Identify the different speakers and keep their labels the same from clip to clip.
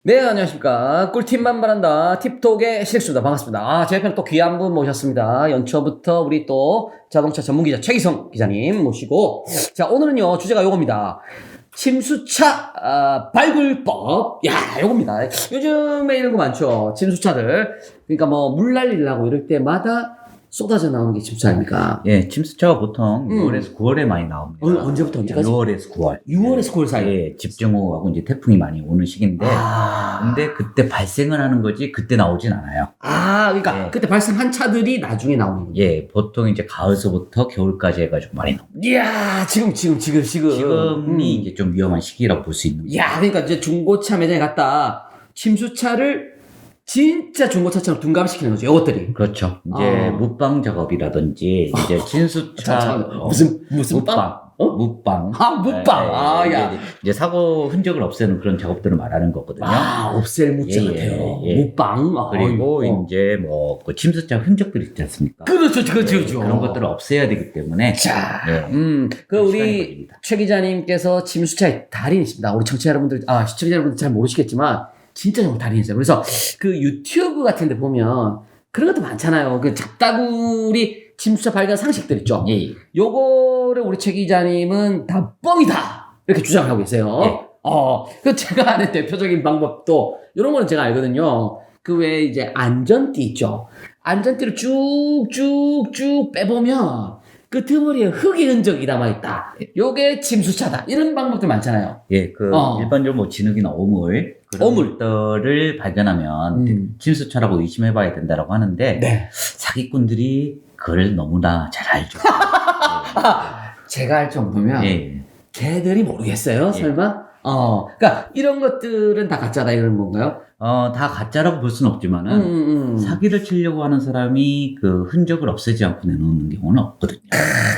Speaker 1: 네, 안녕하십니까. 꿀팁만 바란다. 팁톡의 실익수입니다. 반갑습니다. 제 옆에는 또 귀한 분 모셨습니다. 연초부터 우리 또 자동차 전문기자 최기성 기자님 모시고. 자, 오늘은요, 주제가 요겁니다. 침수차, 발굴법. 야, 요겁니다. 요즘에 이런 거 많죠. 침수차들. 그러니까 뭐, 물 날리려고 이럴 때마다 쏟아져 나오는 게 침수차 아닙니까?
Speaker 2: 예, 침수차가 보통 6월에서 9월에 많이 나옵니다.
Speaker 1: 언제부터 언제까지?
Speaker 2: 6월에서 9월.
Speaker 1: 6월에서 9월 사이.
Speaker 2: 예, 집중호우하고 이제 태풍이 많이 오는 시기인데, 근데 그때 발생을 하는 거지, 그때 나오진 않아요.
Speaker 1: 그러니까
Speaker 2: 예.
Speaker 1: 그때 발생한 차들이 나중에 나오는 거예요.
Speaker 2: 예, 보통 이제 가을서부터 겨울까지 해가지고 많이 나옵니다.
Speaker 1: 이야, 지금.
Speaker 2: 지금이 이제 좀 위험한 시기라고 볼 수 있는 거예요.
Speaker 1: 야, 그러니까 이제 중고차 매장에 갔다 침수차를 진짜 중고차처럼 둔감시키는 거죠, 이것들이.
Speaker 2: 그렇죠. 이제 묻방 작업이라든지, 이제 침수차.
Speaker 1: 잠깐만, 무슨 빵?
Speaker 2: 묻방.
Speaker 1: 묻방.
Speaker 2: 예,
Speaker 1: 야.
Speaker 2: 이제 사고 흔적을 없애는 그런 작업들을 말하는 거거든요.
Speaker 1: 없앨 묻자
Speaker 2: 예,
Speaker 1: 같아요.
Speaker 2: 예.
Speaker 1: 묻방.
Speaker 2: 그리고 이제 뭐 그 침수차 흔적들이 있지 않습니까?
Speaker 1: 그렇죠.
Speaker 2: 그런 것들을 없애야 되기 때문에
Speaker 1: 자,
Speaker 2: 예.
Speaker 1: 그
Speaker 2: 시간이
Speaker 1: 우리
Speaker 2: 걸립니다.
Speaker 1: 최 기자님께서 침수차의 달인이십니다. 우리 청취자 여러분들, 시청자 여러분들 잘 모르시겠지만 진짜 정말 달인이세요. 그래서 그 유튜브 같은 데 보면 그런 것도 많잖아요. 그 잡다구리 침수차 발견 상식들 있죠.
Speaker 2: 예.
Speaker 1: 요거를 우리 최 기자님은 다 뻥이다 이렇게 주장하고 계세요.
Speaker 2: 예.
Speaker 1: 그 제가 아는 대표적인 방법도 이런 거는 제가 알거든요. 그 외에 이제 안전띠 있죠. 안전띠를 쭉쭉쭉 빼보면 그 드머리에 흙의 흔적이 남아있다. 요게 침수차다. 이런 방법들 많잖아요.
Speaker 2: 예, 그 일반적으로 뭐 진흙이나 오물 그런 것들을 발견하면 침수차라고 의심해봐야 된다라고 하는데
Speaker 1: 네.
Speaker 2: 사기꾼들이 그걸 너무나 잘 알죠.
Speaker 1: 제가 알 정도면
Speaker 2: 예.
Speaker 1: 걔들이 모르겠어요. 설마? 그러니까 이런 것들은 다 가짜다 이런 건가요?
Speaker 2: 다 가짜라고 볼 수는 없지만은 사기를 치려고 하는 사람이 그 흔적을 없애지 않고 내놓는 경우는 없거든요.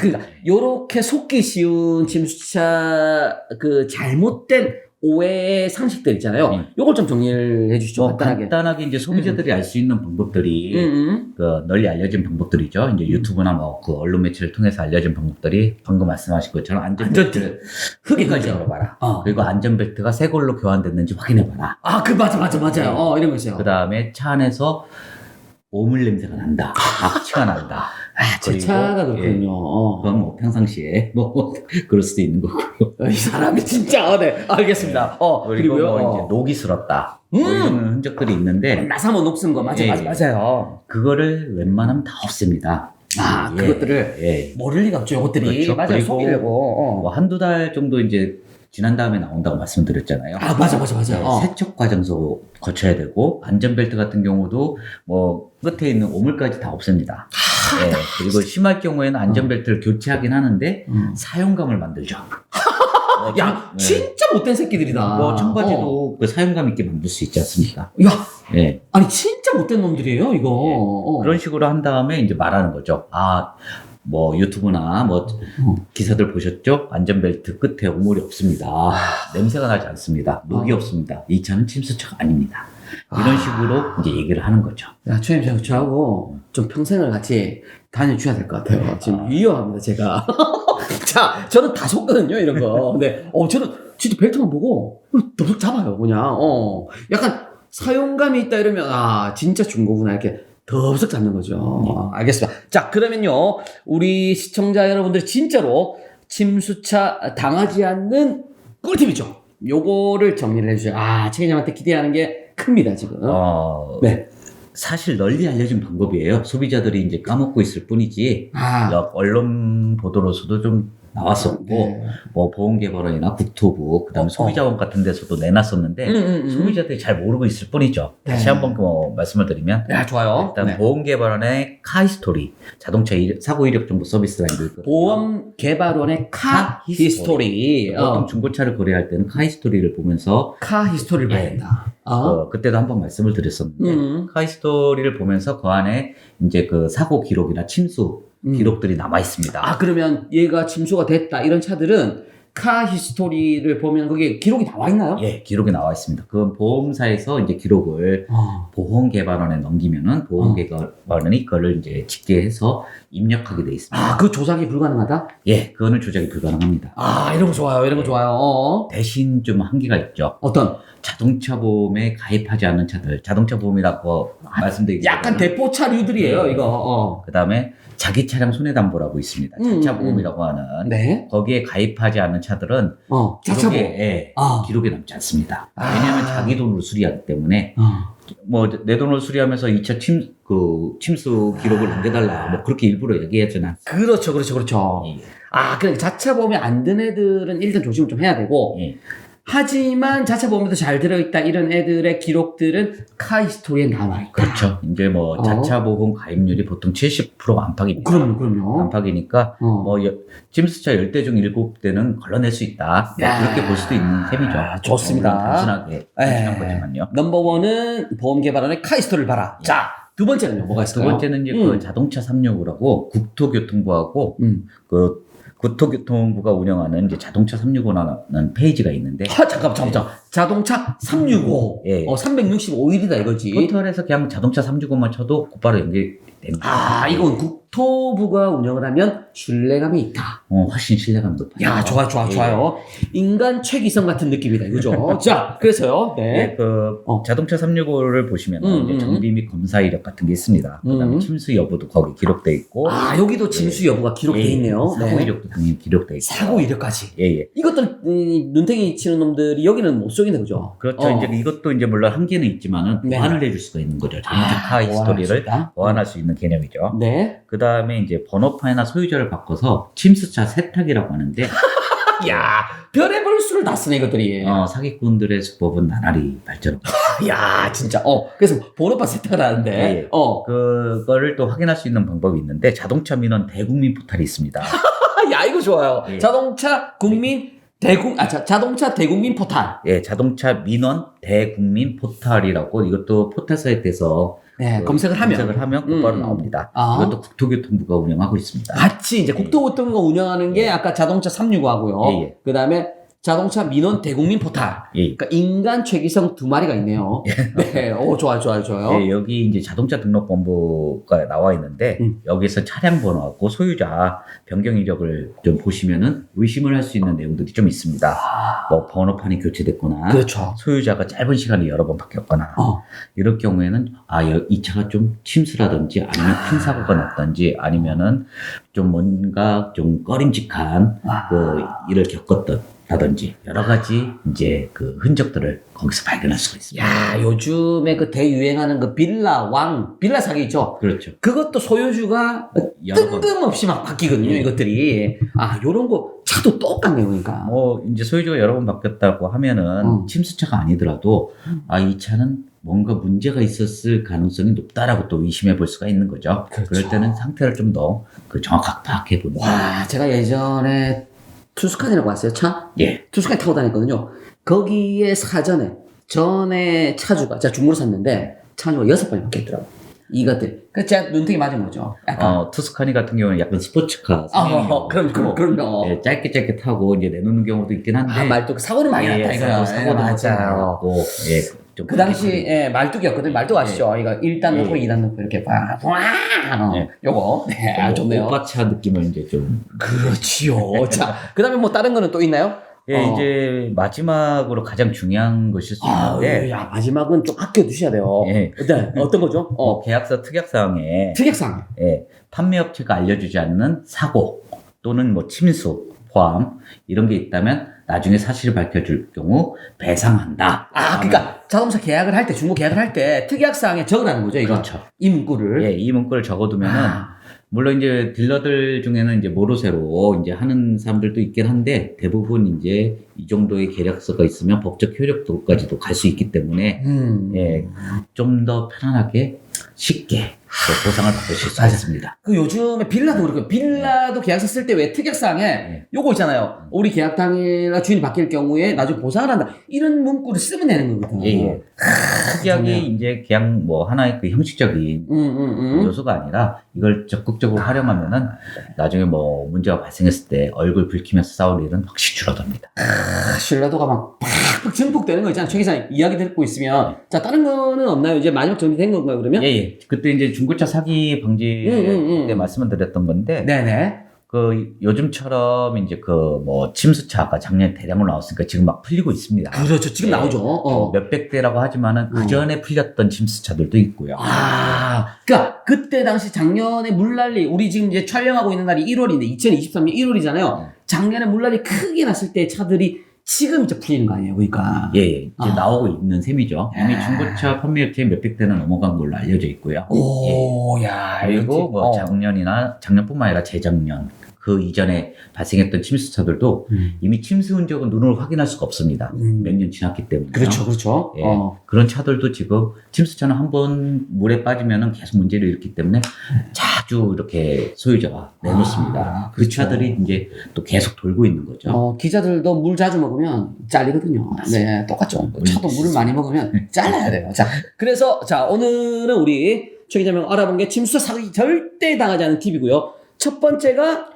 Speaker 1: 그러니까 요렇게 속기 쉬운 침수차 그 잘못된 오해의 상식들 있잖아요. 요걸 좀 정리를 해주시죠.
Speaker 2: 간단하게 이제 소비자들이 알 수 있는 방법들이 그 널리 알려진 방법들이죠. 이제 유튜브나 뭐 그 언론 매체를 통해서 알려진 방법들이 방금 말씀하신 것처럼 안전벨트를 흙에까지 열어봐라. 그리고 안전벨트가 새 걸로 교환됐는지 확인해봐라.
Speaker 1: 맞아요. 이런 거 있어요.
Speaker 2: 그 다음에 차 안에서 오물 냄새가 난다. 악취가 난다.
Speaker 1: 제 차가 그렇군요.
Speaker 2: 그건 뭐 평상시에 뭐 그럴 수도 있는 거고요.
Speaker 1: 이 사람이 진짜 네, 알겠습니다.
Speaker 2: 그리고 뭐 이제 녹이 슬었다. 뭐 이런 흔적들이 있는데
Speaker 1: 나사모 녹슨 거 맞아요.
Speaker 2: 그거를 웬만하면 다 없앱니다.
Speaker 1: 그것들을 모를 리가 없죠. 이것들이
Speaker 2: 그렇죠.
Speaker 1: 맞아요. 속이려고.
Speaker 2: 뭐 한두 달 정도 이제 지난 다음에 나온다고 말씀드렸잖아요.
Speaker 1: 맞아요.
Speaker 2: 세척 과정도 거쳐야 되고 안전벨트 같은 경우도 뭐 끝에 있는 오물까지 다 없앱니다. 그리고 심할 경우에는 안전벨트를 교체하긴 하는데 사용감을 만들죠.
Speaker 1: 진짜 못된 새끼들이다.
Speaker 2: 뭐 청바지도 그 사용감 있게 만들 수 있지 않습니까?
Speaker 1: 아니 진짜 못된 놈들이에요 이거.
Speaker 2: 그런 식으로 한 다음에 이제 말하는 거죠. 뭐 유튜브나 뭐 기사들 보셨죠? 안전벨트 끝에 오물이 없습니다. 냄새가 나지 않습니다. 녹이 없습니다. 이 차는 침수차가 아닙니다. 이런 식으로 이제 얘기를 하는 거죠.
Speaker 1: 최임장 저하고 좀 평생을 같이 다녀줘야 될 것 같아요. 지금 위험합니다 제가. 자, 저는 다 속거든요 이런 거. 근데 저는 진짜 벨트만 보고 덥석 잡아요 그냥. 약간 사용감이 있다 이러면 진짜 중고구나 이렇게 덥석 잡는 거죠. 알겠습니다. 자, 그러면요 우리 시청자 여러분들이 진짜로 침수차 당하지 않는 꿀팁이죠. 요거를 정리를 해주세요. 최 기자님한테 기대하는 게 큽니다 지금. 네.
Speaker 2: 사실 널리 알려진 방법이에요. 소비자들이 이제 까먹고 있을 뿐이지. 언론 보도로서도 좀 나왔었고, 뭐 보험개발원이나 국토부, 그다음에 소비자원 같은 데서도 내놨었는데 소비자들이 잘 모르고 있을 뿐이죠. 다시 한번 뭐 말씀을 드리면,
Speaker 1: 좋아요.
Speaker 2: 일단 보험개발원의 카히스토리, 자동차 사고 이력 정보 서비스 라인도 있거든요.
Speaker 1: 보험개발원의 카히스토리.
Speaker 2: 보통 중고차를 거래할 때는 카히스토리를 보면서
Speaker 1: 카히스토리를 봐야 된다.
Speaker 2: 그때도 한번 말씀을 드렸었는데 카히스토리를 보면서 그 안에 이제 그 사고 기록이나 침수 기록들이 남아 있습니다.
Speaker 1: 그러면 얘가 침수가 됐다 이런 차들은 카 히스토리를 보면 그게 기록이 나와 있나요?
Speaker 2: 예, 기록이 나와 있습니다. 그 보험사에서 이제 기록을 보험개발원에 넘기면은 보험개발원이 그거를 이제 집계해서 입력하게 돼 있습니다.
Speaker 1: 아, 그 조작이 불가능하다?
Speaker 2: 예, 그거는 조작이 불가능합니다.
Speaker 1: 아, 이런 거 좋아요. 이런 거 좋아요.
Speaker 2: 대신 좀 한계가 있죠.
Speaker 1: 어떤?
Speaker 2: 자동차 보험에 가입하지 않은 차들, 자동차 보험이라고 말씀드리기
Speaker 1: 약간 대포차류들이에요, 이거.
Speaker 2: 그 다음에 자기 차량 손해담보라고 있습니다. 자차 보험이라고 하는.
Speaker 1: 네.
Speaker 2: 거기에 가입하지 않은 차들은
Speaker 1: 자차 보험.
Speaker 2: 기록에 남지 않습니다. 왜냐하면 자기 돈으로 수리하기 때문에 뭐 내 돈으로 수리하면서 2차 침수 기록을 남겨달라 뭐 그렇게 일부러 얘기하진 않습니다.
Speaker 1: 그렇죠.
Speaker 2: 예.
Speaker 1: 아, 그러니까 자차 보험이 안 든 애들은 일단 조심을 좀 해야 되고
Speaker 2: 예.
Speaker 1: 하지만 자차 보험에도 잘 들어있다 이런 애들의 기록들은 카 히스토리에 남아있다.
Speaker 2: 그렇죠. 이제 뭐 자차 보험 가입률이 보통 70% 안팎입니다.
Speaker 1: 그럼요.
Speaker 2: 안팎이니까 뭐 침수차 10대 중 7대는 걸러낼 수 있다. 그렇게 볼 수도 있는 셈이죠.
Speaker 1: 좋습니다.
Speaker 2: 단순하게 단순한 거지만요.
Speaker 1: 넘버원은 보험개발원의 카 히스토리를 봐라. 자, 두 번째는요, 뭐가 있을까요?
Speaker 2: 두 번째는 이제 그 자동차 365라고 국토교통부하고 그 국토교통부가 운영하는 이제 자동차 365라는 페이지가 있는데.
Speaker 1: 잠깐. 자동차 365.
Speaker 2: 예.
Speaker 1: 365일이다 이거지.
Speaker 2: 포털에서 그냥 자동차 365만 쳐도 곧바로 연결됩니다.
Speaker 1: 아, 이건 국토부가 운영을 하면 신뢰감이 있다.
Speaker 2: 훨씬 신뢰감 높아요.
Speaker 1: 야, 좋아요. 인간 최기성 같은 느낌이다, 이거죠. 자, 그래서요. 네.
Speaker 2: 자동차 365를 보시면 이제 정비 및 검사 이력 같은 게 있습니다. 그다음에 침수 여부도 거기 기록돼 있고.
Speaker 1: 아, 여기도 침수 여부가 기록돼 있네요.
Speaker 2: 사고 이력도 당연히 기록돼 있고.
Speaker 1: 사고 이력까지.
Speaker 2: 예.
Speaker 1: 이것들 눈탱이 치는 놈들이 여기는 못 속이네, 그죠?
Speaker 2: 그렇죠. 이제 이것도 이제 물론 한계는 있지만은 보완을 해줄 수가 있는 거죠. 자동차 카 히스토리를 보완할 수 있는 개념이죠.
Speaker 1: 네.
Speaker 2: 그 다음에 이제 번호판이나 소유자를 바꿔서 침수차 세탁이라고 하는데.
Speaker 1: 야, 별의별 수를 다 쓰네, 이것들이.
Speaker 2: 사기꾼들의 수법은 나날이 발전하고.
Speaker 1: 야, 진짜. 그래서 번호판 세탁을 하는데.
Speaker 2: 그거를 또 확인할 수 있는 방법이 있는데, 자동차 민원 대국민 포털이 있습니다.
Speaker 1: 야, 이거 좋아요.
Speaker 2: 예.
Speaker 1: 자동차 대국민 포털.
Speaker 2: 예, 자동차 민원 대국민 포털이라고 이것도 포털 사이트에서 검색을 하면 곧바로 나옵니다. 이것도 국토교통부가 운영하고 있습니다.
Speaker 1: 같이 이제 국토교통부가 운영하는 게 아까 자동차 365하고요. 그 다음에 자동차 민원 대국민 포털. 그러니까 인간 최기성 두 마리가 있네요. 네, 좋아요.
Speaker 2: 예, 여기 이제 자동차 등록본부가 나와 있는데 여기서 차량 번호하고 소유자 변경 이력을 좀 보시면은 의심을 할 수 있는 내용들이 좀 있습니다. 뭐 번호판이 교체됐거나,
Speaker 1: 그렇죠.
Speaker 2: 소유자가 짧은 시간에 여러 번 바뀌었거나, 이럴 경우에는 이 차가 좀 침수라든지 아니면 큰 사고가 났든지 아니면은 좀 뭔가 좀 꺼림직한 그 일을 겪었던. 라든지 여러 가지 이제 그 흔적들을 거기서 발견할 수가 있습니다.
Speaker 1: 야, 요즘에 그 대유행하는 그 빌라 사기 있죠?
Speaker 2: 그렇죠.
Speaker 1: 그것도 소유주가 뜬금없이 막 바뀌거든요, 이것들이. 요런 거 차도 똑같네요, 그러니까.
Speaker 2: 이제 소유주가 여러 번 바뀌었다고 하면은 침수차가 아니더라도 이 차는 뭔가 문제가 있었을 가능성이 높다라고 또 의심해 볼 수가 있는 거죠.
Speaker 1: 그렇죠.
Speaker 2: 그럴 때는 상태를 좀 더 정확하게 파악해 보는.
Speaker 1: 와, 제가 예전에 투스칸이라고 왔어요, 차?
Speaker 2: 예.
Speaker 1: 투스칸 타고 다녔거든요. 거기에 전에 차주가, 제가 중고로 샀는데, 차주가 6번이 바뀌었더라고요. 이것들. 그래서 제가 눈탱이 맞은 거죠.
Speaker 2: 투스카니 같은 경우는 약간 스포츠카.
Speaker 1: 그럼요.
Speaker 2: 예, 짧게 타고 이제 내놓는 경우도 있긴 한데.
Speaker 1: 말뚝, 사고는 많이 났다, 이거요.
Speaker 2: 사고도 맞아요.
Speaker 1: 그 당시, 말뚝이었거든요. 말뚝 아시죠? 이거 1단 넣고 2단 넣고 이렇게 요거. 네, 좋네요.
Speaker 2: 오빠차 느낌을 이제 좀.
Speaker 1: 그렇지요. 자, 그 다음에 뭐 다른 거는 또 있나요?
Speaker 2: 이제 마지막으로 가장 중요한 것일 수 있는데.
Speaker 1: 마지막은 좀 아껴두셔야 돼요.
Speaker 2: 네,
Speaker 1: 어떤 거죠?
Speaker 2: 계약서 특약사항에.
Speaker 1: 특약사항.
Speaker 2: 판매업체가 알려주지 않는 사고 또는 뭐 침수, 포함 이런 게 있다면 나중에 사실을 밝혀줄 경우 배상한다.
Speaker 1: 그러니까 자동차 계약을 할 때, 중고 계약을 할 때 특약사항에 적으라는 거죠, 이거.
Speaker 2: 그렇죠.
Speaker 1: 이 문구를.
Speaker 2: 이 문구를 적어두면은 물론 이제 딜러들 중에는 이제 모르쇠로 이제 하는 사람들도 있긴 한데 대부분 이제 이 정도의 계약서가 있으면 법적 효력도까지도 갈 수 있기 때문에 좀 더 편안하게 쉽게 보상을 받으실 수 있습니다.
Speaker 1: 그 요즘에 빌라도 그렇고 빌라도 계약서 쓸 때 왜 특약사항에 요거 있잖아요. 우리 계약 당일날 주인이 바뀔 경우에 나중에 보상을 한다. 이런 문구를 쓰면 되는 거거든요.
Speaker 2: 특약이
Speaker 1: 좋네요.
Speaker 2: 이제 그냥 뭐 하나의 그 형식적인 요소가 아니라 이걸 적극적으로 활용하면은 나중에 뭐 문제가 발생했을 때 얼굴 붉히면서 싸울 일은 확실히 줄어듭니다.
Speaker 1: 신뢰도가 막 팍팍 증폭되는 거 있잖아요. 최 기사님 이야기 듣고 있으면. 자, 다른 거는 없나요? 이제 마지막 정리된 건가요, 그러면?
Speaker 2: 예. 그때 이제 중고차 사기 방지 때 말씀을 드렸던 건데,
Speaker 1: 네네.
Speaker 2: 그 요즘처럼 이제 그 뭐 침수차가 작년에 대량으로 나왔으니까 지금 막 풀리고 있습니다.
Speaker 1: 그렇죠. 지금
Speaker 2: 예.
Speaker 1: 나오죠.
Speaker 2: 몇백 대라고 하지만은 그 전에 풀렸던 침수차들도 있고요.
Speaker 1: 그러니까 그때 당시 작년에 물난리 우리 지금 이제 촬영하고 있는 날이 1월인데 2023년 1월이잖아요. 작년에 물난리 크게 났을 때 차들이 지금 이제 풀리는 거 아니에요, 그러니까.
Speaker 2: 예, 이제 나오고 있는 셈이죠. 이미 중고차 판매업체에 몇백 대는 넘어간 걸로 알려져 있고요.
Speaker 1: 오, 야,
Speaker 2: 그리고 뭐 작년뿐만 아니라 재작년 그 이전에 발생했던 침수차들도 이미 침수 흔적은 눈으로 확인할 수가 없습니다. 몇 년 지났기 때문에.
Speaker 1: 그렇죠.
Speaker 2: 예, 그런 차들도 지금 침수차는 한번 물에 빠지면은 계속 문제를 일으키기 때문에 자주 이렇게 소유자가 내놓습니다. 그
Speaker 1: 그렇죠.
Speaker 2: 차들이 이제 또 계속 돌고 있는 거죠.
Speaker 1: 기자들도 물 자주 먹으면 잘리거든요. 네, 똑같죠. 차도 물을 많이 먹으면 잘라야 돼요. 자, 그래서 자, 오늘은 우리 최 기자님 알아본 게 침수차 사기 절대 당하지 않는 팁이고요. 첫 번째가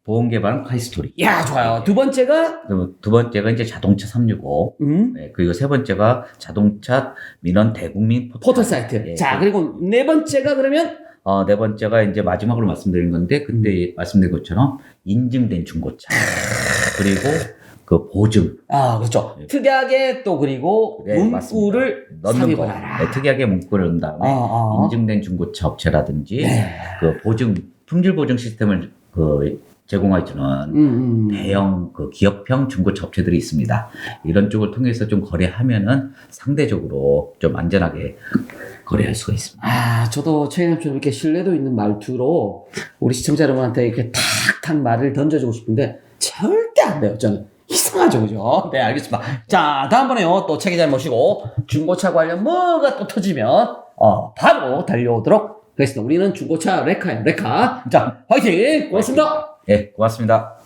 Speaker 2: 보험 개발은 카이스토리.
Speaker 1: 야, 좋아요. 두 번째가
Speaker 2: 그리고 두 번째가 이제 자동차 365. 네, 그리고 세 번째가 자동차 민원 대국민
Speaker 1: 포털 사이트.
Speaker 2: 예,
Speaker 1: 자, 그리고 네 번째가 그러면
Speaker 2: 네 번째가 이제 마지막으로 말씀드린 건데 그때 말씀드린 것처럼 인증된 중고차 그리고 그 보증.
Speaker 1: 그렇죠. 특이하게 또 그리고
Speaker 2: 네,
Speaker 1: 문구를
Speaker 2: 넣는 거.
Speaker 1: 삽입하라.
Speaker 2: 네, 특이하게 문구를 넣은 다음에 인증된 중고차 업체라든지 그 보증 품질 보증 시스템을 그 제공해주는 대형 그 기업형 중고차 업체들이 있습니다. 이런 쪽을 통해서 좀 거래하면은 상대적으로 좀 안전하게 거래할 수가 있습니다.
Speaker 1: 저도 최근처럼 이렇게 신뢰도 있는 말투로 우리 시청자 여러분한테 이렇게 탁탁 말을 던져주고 싶은데 절대 안 돼요, 저는. 이상하죠, 그죠? 네, 알겠습니다. 자, 다음번에요, 또 최 기자님 모시고 중고차 관련 뭐가 또 터지면, 바로 달려오도록 하겠습니다. 우리는 중고차 레카예요, 레카. 자, 화이팅! 고맙습니다.
Speaker 2: 네, 고맙습니다.